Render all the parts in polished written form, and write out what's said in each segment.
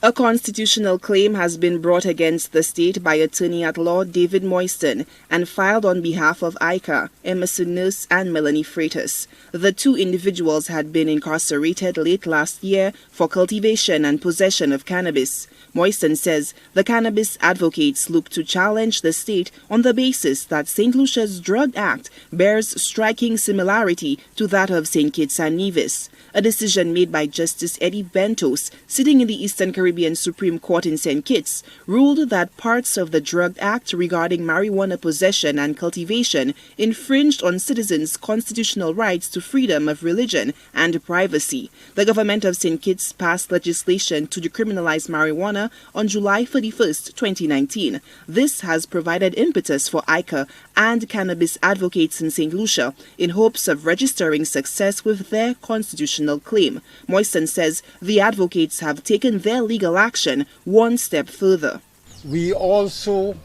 A constitutional claim has been brought against the state by attorney-at-law David Moiston and filed on behalf of Icar, Emerson Nurse and Melanie Freitas. The two individuals had been incarcerated late last year for cultivation and possession of cannabis. Moiston says the cannabis advocates look to challenge the state on the basis that St. Lucia's Drug Act bears striking similarity to that of St. Kitts and Nevis. A decision made by Justice Eddie Ventos, sitting in the Eastern Caribbean Supreme Court in St. Kitts, ruled that parts of the Drug Act regarding marijuana possession and cultivation infringed on citizens' constitutional rights to freedom of religion and privacy. The government of St. Kitts passed legislation to decriminalize marijuana on July 31, 2019. This has provided impetus for Icar and cannabis advocates in St. Lucia in hopes of registering success with their constitutional claim. Moiston says the advocates have taken their legal action one step further. We also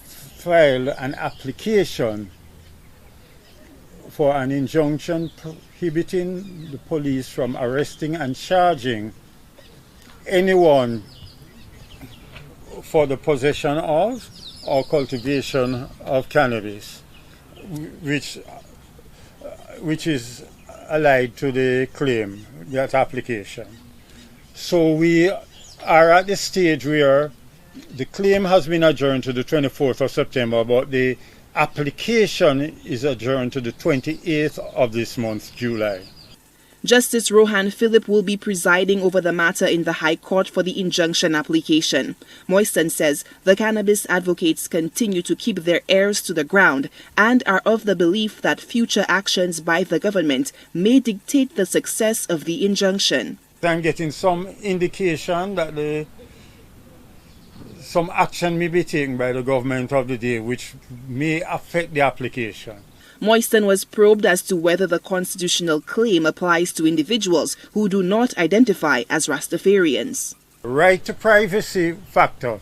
filed an application for an injunction prohibiting the police from arresting and charging anyone for the possession of or cultivation of cannabis, which is allied to the claim, that application. So we are at the stage where the claim has been adjourned to the 24th of September, but the application is adjourned to the 28th of this month, July. Justice Rohan Phillip will be presiding over the matter in the High Court for the injunction application. Moiston says the cannabis advocates continue to keep their ears to the ground and are of the belief that future actions by the government may dictate the success of the injunction. I'm getting some indication that some action may be taken by the government of the day which may affect the application. Moiston was probed as to whether the constitutional claim applies to individuals who do not identify as Rastafarians. Right to privacy factor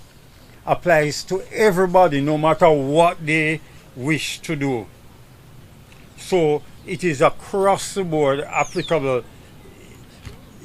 applies to everybody, no matter what they wish to do. So it is across the board applicable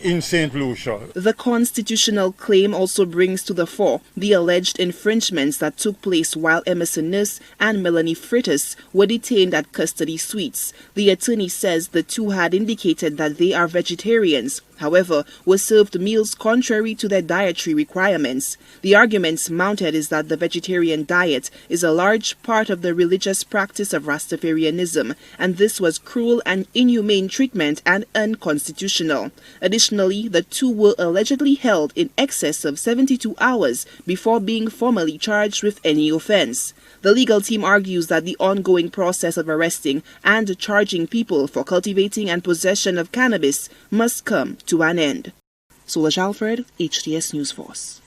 in St. Lucia. The constitutional claim also brings to the fore the alleged infringements that took place while Emerson Nurse and Melanie Freitas were detained at custody suites. The attorney says the two had indicated that they are vegetarians, however, were served meals contrary to their dietary requirements. The arguments mounted is that the vegetarian diet is a large part of the religious practice of Rastafarianism, and this was cruel and inhumane treatment and unconstitutional. Additionally, the two were allegedly held in excess of 72 hours before being formally charged with any offense. The legal team argues that the ongoing process of arresting and charging people for cultivating and possession of cannabis must come to an end. Solange Alfred, HTS News Force.